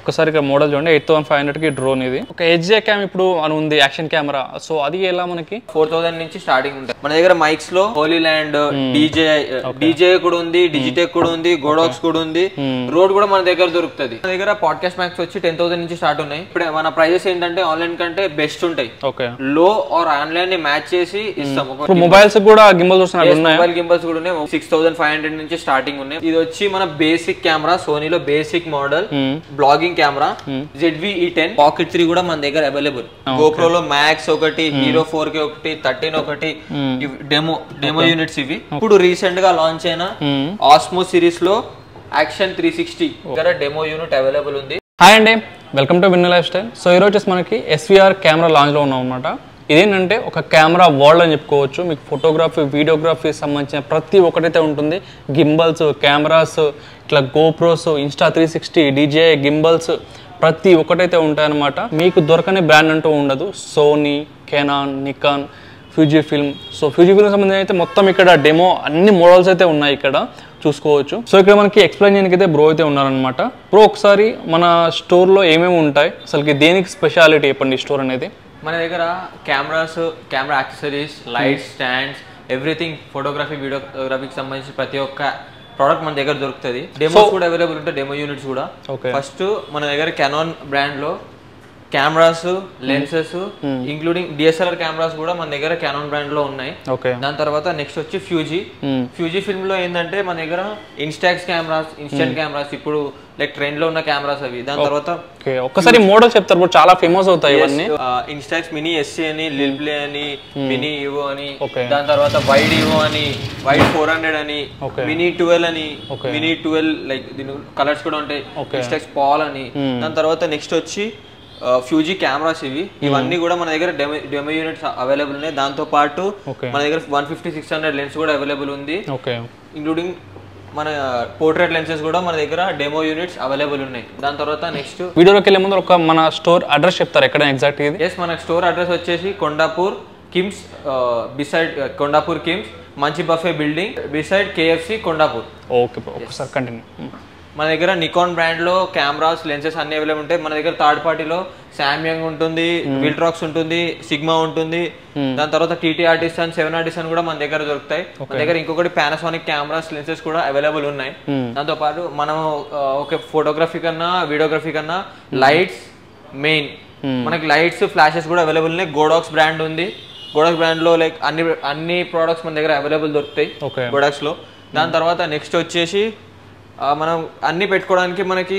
ఒకసారి ఇక్కడ మోడల్ చూడండి 8500 కి డ్రోన్ ఇది. ఒక హెచ్జే క్యామ్ ఇప్పుడు అని ఉంది యాక్షన్ కెమెరా. సో అది ఎలా మనకి 4000 నుంచి స్టార్టింగ్ ఉంటాయి. మన దగ్గర మైక్స్ లో హోలీ ల్యాండ్, డీజే కూడా ఉంది, డిజిటెక్ కూడా ఉంది, గోడాక్స్ కూడా ఉంది, రోడ్ కూడా మన దగ్గర దొరుకుతుంది. మన దగ్గర పాడ్కాస్ట్ మైక్స్ వచ్చి 10,000 నుంచి స్టార్ట్ ఉన్నాయి. ఇప్పుడు మన ప్రైజెస్ ఏంటంటే ఆన్లైన్ కంటే బెస్ట్ ఉంటాయి. లో ఆర్ ఆన్లైన్ ని మ్యాచ్ చేసి ఇస్తాం. మొబైల్స్ కూడా గిmbals ఉన్నాయి. మొబైల్ గింబల్స్ కూడా ఉన్నాయి. 6500 నుంచి స్టార్టింగ్ ఉన్నాయి. ఇది వచ్చి మన బేసిక్ కెమెరా, సోనీలో basic model vlogging camera ZV-E10 pocket 3 కూడా మన దగ్గర అవైలబుల్. GoPro లో మ్యాక్స్ ఒకటి, హీరో 4K ఒకటి, 13 ఒకటి డెమో యూనిట్స్ ఇవి. ఇప్పుడు రీసెంట్ గా లాంచ్ అయిన ఆస్మో సిరీస్ లో యాక్షన్ 360 దగ్గర డెమో యూనిట్ అవైలబుల్ ఉంది. హాయ్ అండి, welcome to win life style. So ఈరోజు మనకి SVR కెమెరా లాంచ్ లో ఉన్నాం అనమాట. ఇదేంటంటే ఒక కెమెరా వరల్డ్ అని చెప్పుకోవచ్చు. మీకు ఫోటోగ్రఫీ, వీడియోగ్రఫీ సంబంధించిన ప్రతి ఒక్కటైతే ఉంటుంది. గింబల్స్, కెమెరాస్, ఇట్లా గోప్రోస్, ఇన్స్టా 360, DJI గింబల్స్ ప్రతి ఒక్కటైతే ఉంటాయన్నమాట. మీకు దొరకని బ్రాండ్ అంటూ ఉండదు. Sony, Canon, Nikon, Fuji film. So Fuji film సంబంధించి అయితే మొత్తం ఇక్కడ డెమో అన్ని మోడల్స్ అయితే ఉన్నాయి ఇక్కడ చూసుకోవచ్చు. సో ఇక్కడ మనకి ఎక్స్ప్లెయిన్ చేయడానికి అయితే బ్రో అయితే ఉన్నారనమాట. బ్రో ఒకసారి మన స్టోర్లో ఏమేమి ఉంటాయి, అసలుకి దేనికి స్పెషాలిటీ చెప్పండి స్టోర్ అనేది. మన దగ్గర cameras, camera accessories, lights, stands, everything photography, వీడియోగ్రఫీకి సంబంధించి ప్రతి ఒక్క ప్రోడక్ట్ మన దగ్గర దొరుకుతుంది. డెమోస్ కూడా అవైలబుల్ ఉంటాయి, డెమో యూనిట్స్ కూడా. ఫస్ట్ మన దగ్గర కెనాన్ బ్రాండ్ లో cameras, lenses including DSLR cameras కూడా మన దగ్గర కెనాన్ బ్రాండ్ లో ఉన్నాయి. దాని తర్వాత నెక్స్ట్ వచ్చి ఫ్యూజీ ఫిల్మ్ లో ఏంటంటే మన దగ్గర ఇన్స్టాక్స్ కెమెరాస్, ఇన్స్టెంట్ కెమెరాస్ ఇప్పుడు లైక్ ట్రెండ్ లో ఉన్న కెమెరాస్ అవి. దాని తర్వాత ఒకసారి మోడల్ చెప్తారు, చాలా ఫేమస్ అవుతాయి ఇవన్నీ. ఇన్స్టాక్స్ మినీ SC అని, లిల్ప్లే అని, మినీ ఈవో అని, దాని తర్వాత వైడ్ ఈవో అని, వైడ్ 400 అని, మినీ 12 అని, మినీ 12 లైక్ దీని కలర్స్ కూడా ఉంటాయి. ఇన్స్టాక్స్ పాల్ అని. దాని తర్వాత నెక్స్ట్ వచ్చి ఫ్యూజీ కెమెరాస్ ఇవన్నీ కూడా మన దగ్గర డెమో యూనిట్స్ అవైలబుల్ ఉన్నాయి. దాంతో పాటు మన దగ్గర 150-600 లెన్స్ కూడా అవైలబుల్ ఉంది. ఇంక్లూడింగ్ మన పోర్ట్రేట్ లెన్సెస్ కూడా మన దగ్గర డెమో యూనిట్స్ అవైలబుల్ ఉన్నాయి. దాని తర్వాత నెక్స్ట్ వీడియోలోకి వెళ్ళే ముందు ఒక మన స్టోర్ అడ్రస్ చెప్తారు ఎక్కడ ఎగ్జాక్ట్ ఇది? ఎస్, మన స్టోర్ అడ్రస్ వచ్చేసి కొండాపూర్ కిమ్స్, బిసైడ్ కొండాపూర్ కిమ్స్, మంచి buffet building beside KFC Kondapur. Okay bro, ఒకసారి కంటిన్యూ. మన దగ్గర నికాన్ బ్రాండ్ లో కెమెరాస్, లెన్సెస్ అన్ని అవైలబుల్ ఉంటాయి. మన దగ్గర థర్డ్ పార్టీలో సామ్యంగ్ ఉంటుంది, విల్ట్రాక్స్ ఉంటుంది, సిగ్మా ఉంటుంది. దాని తర్వాత TT ఆర్టిస్ట్, 7 ఆర్టిస్ట్ కూడా మన దగ్గర దొరుకుతాయి. మన దగ్గర ఇంకొకటి పానాసోనిక్ కెమెరాస్, లెన్సెస్ కూడా అవైలబుల్ ఉన్నాయి. దాంతో పాటు మనం ఒక ఫోటోగ్రఫీ కన్నా, వీడియోగ్రఫీ కన్నా లైట్స్ మెయిన్, మనకి లైట్స్, ఫ్లాషెస్ కూడా అవైలబుల్ ఉన్నాయి. గోడాక్స్ బ్రాండ్ ఉంది. గోడాక్స్ బ్రాండ్ లో లైక్ అన్ని ప్రోడక్ట్స్ మన దగ్గర అవైలబుల్ దొరుకుతాయి గోడాక్స్ లో. దాని తర్వాత నెక్స్ట్ వచ్చేసి మనం అన్ని పెట్టుకోవడానికి మనకి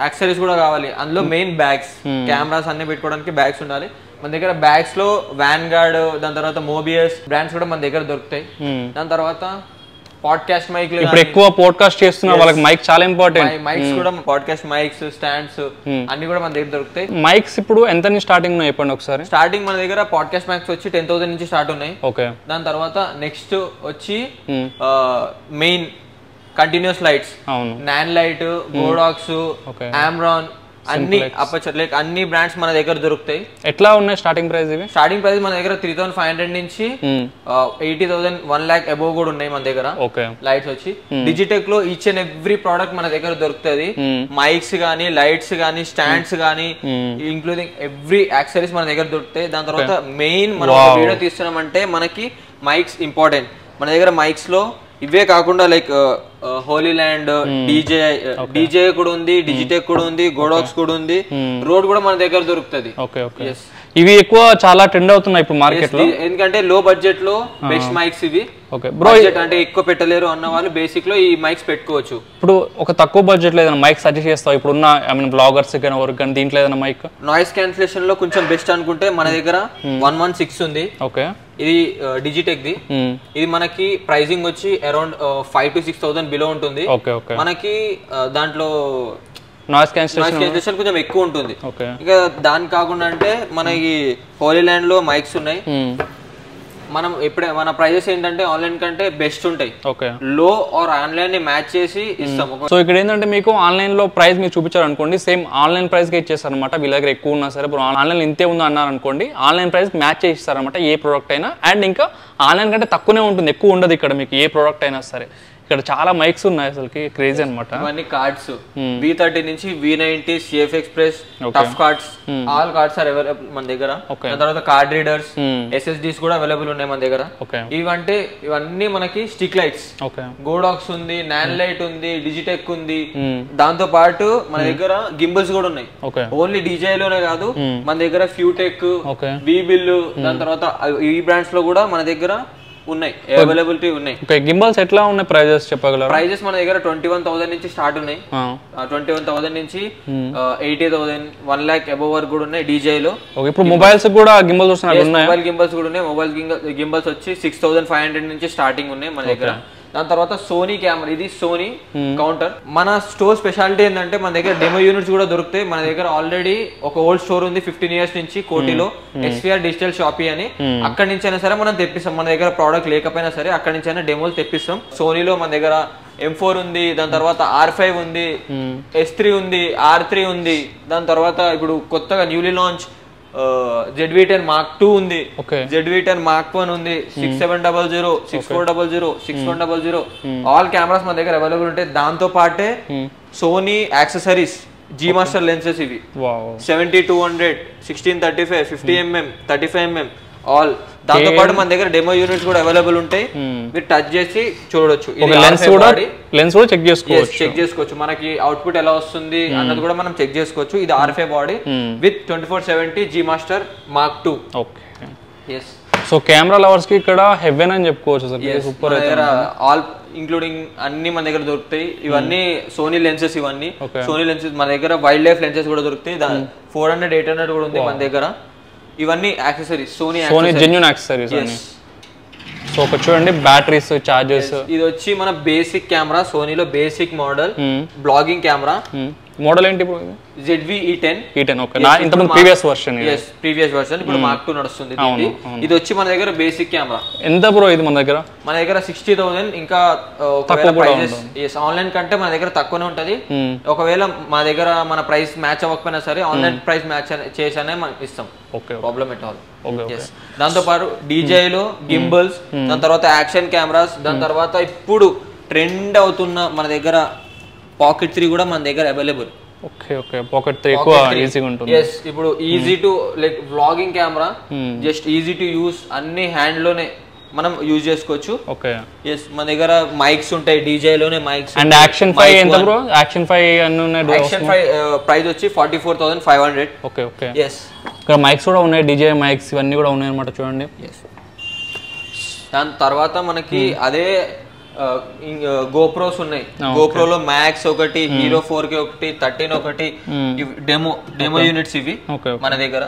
యాక్సెసరీస్ కూడా కావాలి. అందులో మెయిన్ బ్యాగ్స్, కెమెరాస్ అన్ని పెట్టుకోవడానికి బ్యాగ్స్ ఉండాలి. మన దగ్గర బ్యాగ్స్ లో వ్యాన్గార్డ్, దాని తర్వాత మోబియస్ బ్రాండ్స్ కూడా మన దగ్గర దొరుకుతాయి. దాని తర్వాత పాడ్కాస్ట్ మైక్, ఇప్పుడు ఎక్కువ పాడ్కాస్ట్ చేస్తున్న వాళ్ళకి మైక్ చాలా ఇంపార్టెంట్. మైక్స్ కూడా పాడ్కాస్ట్ మైక్స్, స్టాండ్స్ అన్ని కూడా మన దగ్గర దొరుకుతాయి. మైక్స్ ఇప్పుడు ఎంత స్టార్టింగ్ ఉన్నాయి చెప్పండి ఒకసారి. స్టార్టింగ్ మన దగ్గర పాడ్కాస్ట్ మైక్స్ వచ్చి 10,000 నుంచి స్టార్ట్ ఉన్నాయి. దాని తర్వాత నెక్స్ట్ వచ్చి main continuous lights, Nanlite, Godox, Amaran అన్ని అపర్చర్ లైక్ అన్ని బ్రాండ్స్ మన దగ్గర దొరుకుతాయి. ఎట్లా ఉన్నాయి స్టార్టింగ్ ప్రైస్? స్టార్టింగ్ ప్రైస్ మన దగ్గర 3,500 నుంచి 80,000, 1 lakh అబోవ్ కూడా ఉన్నాయి మన దగ్గర లైట్స్ వచ్చి. డిజిటెక్ లో ఈచ్ అండ్ ఎవ్రీ ప్రోడక్ట్ మన దగ్గర దొరుకుతుంది. మైక్స్ గానీ, లైట్స్ గానీ, స్టాండ్స్ గానీ, ఇంక్లూడింగ్ ఎవ్రీ యాక్సెసరీస్ మన దగ్గర దొరుకుతాయి. దాని తర్వాత మెయిన్ మనం వీడియో తీస్తున్నామంటే మనకి మైక్స్ ఇంపార్టెంట్. మన దగ్గర మైక్స్ లో ఇవే కాకుండా లైక్ హోలీ ల్యాండ్, DJI కూడా ఉంది, డిజిటెక్ కూడా ఉంది, గోడాక్స్ కూడా ఉంది, రోడ్ కూడా మన దగ్గర దొరుకుతుంది. ఇవి ఎక్కువ చాలా ట్రెండ్ అవుతున్నాయి ఇప్పుడు మార్కెట్ లో, ఎందుకంటే లో బడ్జెట్ లో బెస్ట్ మైక్స్ ఇవి. బడ్జెట్ అంటే ఎక్కువ పెట్టలేరు అన్న వాళ్ళు బేసిక్ లో ఈ మైక్స్ పెట్టుకోవచ్చు. ఇప్పుడు ఒక తక్కువ బడ్జెట్ లో ఏదైనా మైక్ సజెస్ట్ చేస్తావు ఇప్పుడున్న బ్లాగర్స్ కానీ ఎవరికి కానీ? దీంట్లో ఏదైనా మైక్ నాయిస్ క్యాన్సిలేషన్ లో కొంచెం బెస్ట్ అనుకుంటే మన దగ్గర 116 ఉంది. ఇది డిజిటెక్ ది. ఇది మనకి ప్రైసింగ్ వచ్చి అరౌండ్ 5,000 to 6,000 బిలో ఉంటుంది. మనకి దాంట్లో నాయిస్ క్యాన్సిలేషన్ కొంచెం ఎక్కువ ఉంటుంది. ఇక దాని కాకుండా అంటే మనకి హోలీ ల్యాండ్ లో మైక్స్ ఉన్నాయి. మనం మన ప్రైజెస్ ఏంటంటే ఆన్లైన్ కంటే బెస్ట్ ఉంటాయి. లో ఆర్ ఆన్లైన్ ని మ్యాచ్ చేసి ఇస్తాం. సో ఇక్కడ ఏంటంటే మీకు ఆన్లైన్ లో ప్రైస్ మీరు చూపించారు అనుకోండి, సేమ్ ఆన్లైన్ ప్రైస్ కి ఇచ్చేస్తారు అనమాట. వీళ్ళ దగ్గర ఎక్కువ ఉన్నా సరే ఇప్పుడు ఆన్లైన్ ఇంతే ఉందా అన్నారు అనుకోండి, ఆన్లైన్ ప్రైస్ మ్యాచ్ చేసి ఇస్తారనమాట ఏ ప్రోడక్ట్ అయినా. అండ్ ఇంకా ఆన్లైన్ కంటే తక్కువనే ఉంటుంది, ఎక్కువ ఉండదు ఇక్కడ మీకు ఏ ప్రోడక్ట్ అయినా సరే. ఇక్కడ చాలా మైక్స్ ఉన్నాయి అసలుకి క్రేజీ అన్నమాట. ఇవన్నీ కార్డ్స్ V30 నుంచి V90 CF Express tough cards all cards are available మన దగ్గర. దాని తర్వాత కార్డ్ రీడర్స్ SSDs కూడా అవైలబుల్ ఉన్నాయి మన దగ్గర. ఇవన్నీ మనకి స్టిక్ లైట్స్, గోడాక్స్ ఉంది, నాన్ లైట్ ఉంది, డిజిటెక్ ఉంది. దాంతో పాటు మన దగ్గర గింబల్స్ కూడా ఉన్నాయి. ఓన్లీ డీజే లోనే కాదు, మన దగ్గర ఫ్యూటెక్, వీబిల్, దాని తర్వాత ఈ బ్రాండ్స్ లో కూడా మన దగ్గర ఉన్నాయి, అవైలబిలిటీ ఉన్నాయి. గింబల్స్ ఎట్లా ఉన్నాయి ప్రైజెస్ చెప్పగలరా? ప్రైజెస్ మన దగ్గర 21,000 నుంచి స్టార్ట్ ఉన్నాయి. 21,000 నుంచి 80,000 1 lakh అబోవ్ వరకు కూడా ఉన్నాయి డీజే లో. ఇప్పుడు మొబైల్స్ కూడా గింబల్స్ వస్తున్నాయి. మొబైల్ గింబల్స్ కూడా ఉన్నాయి. మొబైల్ గింబల్స్ వచ్చి 6,500 నుంచి స్టార్టింగ్ ఉన్నాయి మన దగ్గర. దాని తర్వాత సోనీ కెమెరా, ఇది సోనీ కౌంటర్. మన స్టోర్ స్పెషాలిటీ ఏంటంటే మన దగ్గర డెమో యూనిట్స్ కూడా దొరుకుతాయి. మన దగ్గర ఆల్రెడీ ఒక ఓల్డ్ స్టోర్ ఉంది 15 years నుంచి కోటిలో, SVR డిజిటల్ షాపీ అని. అక్కడి నుంచి అయినా సరే మనం తెప్పిస్తాం. మన దగ్గర ప్రోడక్ట్ లేకపోయినా సరే అక్కడి నుంచి అయినా డెమోలు తెప్పిస్తాం. సోనీలో మన దగ్గర M4 ఉంది, దాని తర్వాత R5 ఉంది, S3 ఉంది, R3 ఉంది. దాని తర్వాత ఇప్పుడు కొత్తగా న్యూలీ లాంచ్ ZV-10 Mark 2 ఉంది, ZV-10 Mark 1 ఉంది, 6700, 6400, 6100 ఆల్ కెమెరాస్ మన దగ్గర అవైలబుల్ ఉంటాయి. దాంతో పాటే Sony accessories, G master lenses ఇవి 70-200, 16-35, 50mm, 35mm ఆల్. దాంతో పాటు మన దగ్గర డెమో యూనిట్స్ కూడా అవైలబుల్ ఉంటాయి. మీరు టచ్ చేసి చూడొచ్చు. లెన్స్ కూడా చెక్ చేసుకోవచ్చు. మనకి అవుట్పుట్ ఎలా వస్తుంది అన్నది కూడా మనం చెక్ చేసుకోవచ్చు. ఇది R5 body with 2470 G master Mark 2. So camera lovers కి ఇక్కడ హెవెన్ అని చెప్పుకోవచ్చు. సూపర్. ఆల్ ఇంక్లూడింగ్ అన్ని మన దగ్గర దొరుకుతాయి. ఇవన్నీ సోనీ లెన్సెస్, ఇవన్నీ సోనీ లెన్సెస్. మన దగ్గర వైల్డ్ లైఫ్ లెన్సెస్ కూడా దొరుకుతాయి. 400, 800 కూడా ఉంది మన దగ్గర. ఇవన్నీ accessories, Sony genuine accessories. So ఒక చూడండి, బ్యాటరీస్, చార్జర్స్. ఇది వచ్చి మన బేసిక్ కెమెరా, సోనీలో basic model vlogging camera. Model ఏంటి? ZV-E10. ఇంతకుముందు ప్రీవియస్ వర్షన్. ఇప్పుడు Mark 2 నడుస్తుంది. ఇది వచ్చి మన దగ్గర బేసిక్ కెమెరా. ఎంత బ్రో ఇది మన దగ్గర? మన దగ్గర 60,000. ఇంకా ఆన్లైన్ కంటే మన దగ్గర తక్కువనే ఉంటది. ఒకవేళ మా దగ్గర మన ప్రైస్ మ్యాచ్ అవ్వకపోయినా సరే ఆన్లైన్ ప్రైస్ మ్యాచ్ చేసానే మనం ఇస్తాం. Problem at all. దాంతో పాటు డీజేలో గింబల్స్, దాని తర్వాత యాక్షన్ కెమెరాస్, దాని తర్వాత ఇప్పుడు ట్రెండ్ అవుతున్న మన దగ్గర పాకెట్ 3 కూడా మన దగ్గర అవైలబుల్. పాకెట్ 3 ఎక్కువ ఈజీగా ఉంటుంది. ఇప్పుడు easy to like vlogging camera, just easy to use, అన్ని హ్యాండ్ లోనే మనం యూజ్ చేసుకోవచ్చు. మన దగ్గర మైక్స్ ఉంటాయి, డీజే లోనే మైక్స్. అండ్ యాక్షన్ 5 ఎంత బ్రో? యాక్షన్ 5 అన్ని ఉన్నాయి. యాక్షన్ 5 ప్రైస్ వచ్చి 44,500. ఇక్కడ మైక్స్ కూడా ఉన్నాయి, డీజే మైక్స్ ఇవన్నీ కూడా ఉన్నాయి అన్నమాట. చూడండి. దాని తర్వాత మనకి అదే గోప్రోస్ ఉన్నాయి. గోప్రోలో మ్యాక్స్ ఒకటి, హీరో 4K ఒకటి, 13 ఒకటి, డెమో యూనిట్స్ ఇవి మన దగ్గర.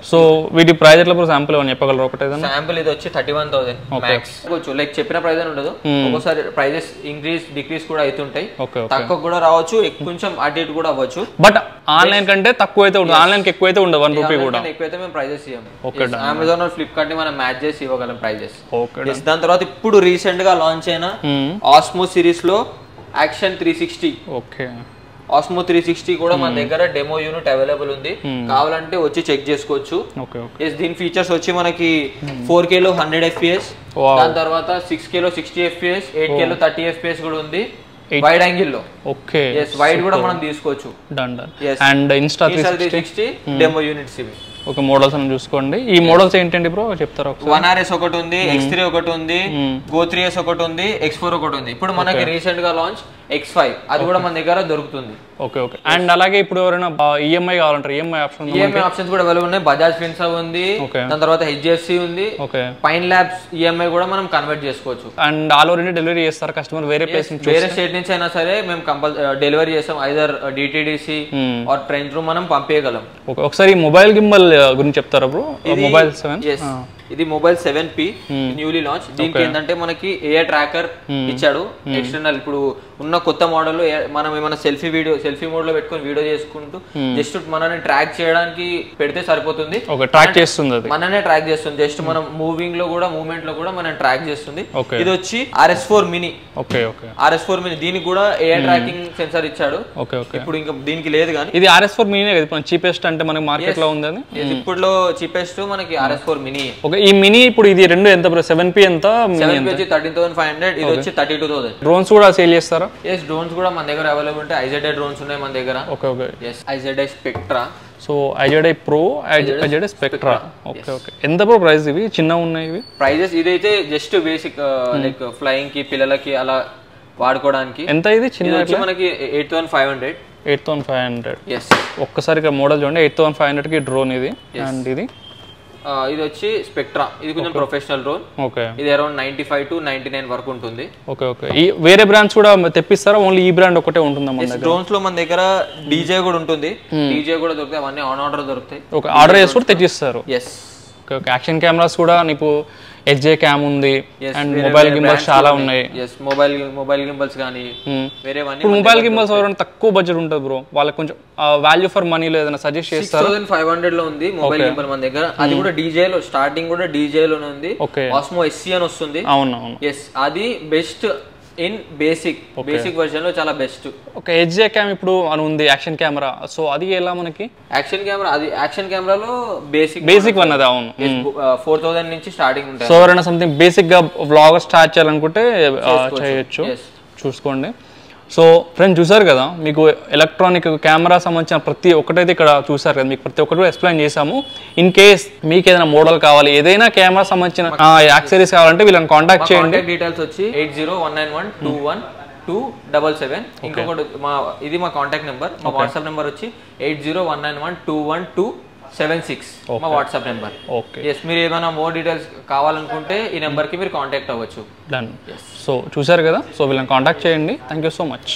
సో వీటి ప్రైస్ ఎట్లా శాంపుల్ ఏమైనా చెప్పగలరు? ఒకటే శాంపుల్ ఇది వచ్చి 31,000 మ్యాక్స్. లైక్ చెప్పిన ప్రైస్ అని ఉండదు, ఒక్కోసారి ప్రైజెస్ ఇంక్రీజ్ డిక్రీజ్ కూడా అవుతుంటాయి. తక్కువ కూడా రావచ్చు, కొంచెం అటు ఇటు కూడా అవ్వచ్చు. బట్ ఆన్లైన్ కంటే తక్కువ అయితే ఉండదు, ఆన్లైన్ కి ఎక్కువ అయితే ఉండదు. 1 రూపీ కూడా ఎక్కువైతే మేము ప్రైజెస్ ఇవ్వము. అమెజాన్ ఫ్లిప్కార్ట్ ని మనం మ్యాచ్ చేసి ఇవ్వగలం ప్రైజెస్. దాని తర్వాత ఇప్పుడు రీసెంట్ గా లాంచ్ అయిన ఆస్మో సిరీస్ లో యాక్షన్ 360. ఆస్మో 360 కూడా మన దగ్గర డెమో యూనిట్ అవైలబుల్ ఉంది. కావాలంటే వచ్చి చెక్ చేసుకోవచ్చు. దీని ఫీచర్స్ వచ్చి మనకి 4K లో 100 FPS, దాని తర్వాత 6K లో 60 FPS, 8K లో 30 FPS కూడా ఉంది. వైడ్ యాంగిల్ లో వైడ్ కూడా మనం తీసుకోవచ్చు. అండ్ ఇన్స్టా 360 డెమో యూనిట్స్ ఇవి. మోడల్స్ అని చూసుకోండి. ఈ మోడల్స్ ఏంటండి బ్రో చెప్తారా? 1RS ఒకటి ఉంది, X3 ఒకటి ఉంది, Go 3S ఒకటి ఉంది, X4 ఒకటి ఉంది. ఇప్పుడు మనకి రీసెంట్ గా లాంచ్ X5, అది కూడా మన దగ్గర దొరుకుతుంది. అండ్ అలాగే ఇప్పుడు ఎవరైనా ఈఎంఐ కావాలంటారు, ఈఎంఐ ఆప్షన్స్ కూడా అవైలబుల్ ఉన్నాయి. బజాజ్ ఫిన్సర్వ్ ఉంది, దాని తర్వాత HDFC ఉంది, పైన్ ల్యాబ్స్ ఈఎంఐ కూడా మనం కన్వర్ట్ చేసుకోవచ్చు. And all over India delivery చేస్తారు కస్టమర్? వేరే ప్లేస్ నుంచి, వేరే స్టేట్ నుంచి అయినా సరే మేము డెలివరీ చేస్తాం. Either DTDC or train through మనం పంపేయగలం. ఒకసారి మొబైల్ గింబల్ గురించి చెప్తారా బ్రో? మొబైల్ 7, ఇది మొబైల్ 7P న్యూలీ లాంచ్. దీనికి ఏంటంటే మనకి AI ట్రాకర్ ఇచ్చాడు ఎక్స్టర్నల్. ఇప్పుడు ఉన్న కొత్త మోడల్ లో మనం ఏమైనా సెల్ఫీ మోడ్ లో పెట్టుకొని వీడియో చేసుకుంటూ జస్ట్ మనని ట్రాక్ చేయడానికి పెడితే సరిపోతుంది. మననే ట్రాక్ చేస్తుంది. జస్ట్ మనం మూవింగ్ లో కూడా, మూవ్మెంట్ లో కూడా మనం ట్రాక్ చేస్తుంది. ఇది వచ్చి RS4 మినీ. RS4 మినీ, దీనికి కూడా AI ట్రాకింగ్ సెన్సార్ ఇచ్చాడు. ఇప్పుడు ఇంకా దీనికి లేదు కానీ ఇది RS4 మినీ చీపెస్ట్ అంటే మనకి మార్కెట్ లో ఉంది. ఇప్పుడు చీపెస్ట్ మనకి RS4 మినీ. ఓకే, ఈ మినీ ఇప్పుడు ఇది రెండు ఎంత బ్రో? 7P ఎంత? 7P వచ్చి 13,500, ఇది వచ్చి 32,000. డ్రోన్స్ కూడా సేల్ చేస్తారా? ఎస్, డ్రోన్స్ కూడా మన దగ్గర అవైలబుల్ ఉంటాయి. IZI డ్రోన్స్ ఉన్నాయి మన దగ్గర. Okay okay. Yes, IZI Spectra. So IZI Pro, IZI Spectra. Okay okay. ఎంత బ్రో ప్రైస్ ఇవి? చిన్నగా ఉన్నాయి ఇవి ప్రైజెస్. ఇదైతే జస్ట్ బేసిక్ లైక్ ఫ్లయింగ్ కి పిల్లలకి అలా వాడుకోవడానికి. ఎంత ఇది చిన్న? వచ్చి మనకి 8,500. 8,500. ఎస్, ఒక్కసారి ఇక్కడ మోడల్ చూడండి. 8,500కి డ్రోన్ ఇది. అండ్ ఇది ఇది వచ్చి స్పెక్ట్రా. ఇది కొంచెం ప్రొఫెషనల్ డ్రోన్. ఓకే, ఇది అరౌండ్ 95 to 99 వరకు ఉంటుంది. Okay okay. ఈ వేరే బ్రాండ్స్ కూడా తెప్పిస్తారా? ఓన్లీ ఈ బ్రాండ్ ఒకటే ఉంటుందా మన దగ్గర? డ్రోన్స్ లో మన దగ్గర డీజే కూడా ఉంటుంది. డీజే కూడా దొరుకుతాయి. అవన్నీ ఆన్ ఆర్డర్ దొరుకుతాయి. ఓకే, ఆర్డర్ చేసి కూడా తెచ్చిస్తారు. Yes. Okay okay. Action cameras కూడా నీకు HJ క్యామ్ ఉంది. అండ్ మొబైల్ గింబల్స్ చాలా ఉన్నాయి. ఎస్, మొబైల్ గింబల్స్ కానీ వేరేవన్నీ. ఇప్పుడు మొబైల్ గింబల్స్ ఎవరైనా తక్కువ బడ్జెట్ ఉంటుంది బ్రో, వాళ్ళకి కొంచెం వాల్యూ ఫర్ మనీలో ఏదైనా సజెస్ట్ చేస్తారు? 6,500 లో ఉంది మొబైల్ గింబల్ మన దగ్గర. అది కూడా డీజే లో, స్టార్టింగ్ కూడా డీజే లోనే ఉంది. ఓకే, ఆస్మో SC అని వస్తుంది. అవును అవును. ఎస్, అది బెస్ట్ ఇన్ బేసిక్ వర్షన్ లో చాలా బెస్ట్. ఓకే, HJ క్యామ్ ఇప్పుడు అని ఉంది యాక్షన్ కెమెరా. సో అది ఎలా మనకి? యాక్షన్ కెమెరా, అది యాక్షన్ కెమెరాలో బేసిక్ వన్ అది. అవును, 4,000 నుంచి స్టార్టింగ్ ఉంటుంది. సో ఎవరైనా సంథింగ్ బేసిక్ గా వ్లాగర్ స్టార్ట్ చేయాలనుకుంటే చేయొచ్చు. చూసుకోండి. సో ఫ్రెండ్స్ చూసారు కదా, మీకు ఎలక్ట్రానిక్ కెమెరా సంబంధించిన ప్రతి ఒక్కటైతే ఇక్కడ చూసారు కదా, మీకు ప్రతి ఒక్కటి ఎక్స్ప్లెయిన్ చేసాము. ఇన్ కేస్ మీకు ఏదైనా మోడల్ కావాలి, ఏదైనా కెమెరా సంబంధించిన యాక్సెసరీస్ కావాలంటే వీళ్ళని కాంటాక్ట్ చేయండి. డీటెయిల్స్ వచ్చి 8019121277. ఇంకొకటి ఇది మా కాంటాక్ట్ నెంబర్. మా వాట్సాప్ నెంబర్ వచ్చి 8019212276 మా వాట్సాప్ నెంబర్. ఓకే. ఎస్, మీరు ఏమైనా మోర్ డీటెయిల్స్ కావాలనుకుంటే ఈ నెంబర్కి మీరు కాంటాక్ట్ అవ్వచ్చు. డన్. సో చూసారు కదా, సో వీళ్ళని కాంటాక్ట్ చేయండి. Thank you so much.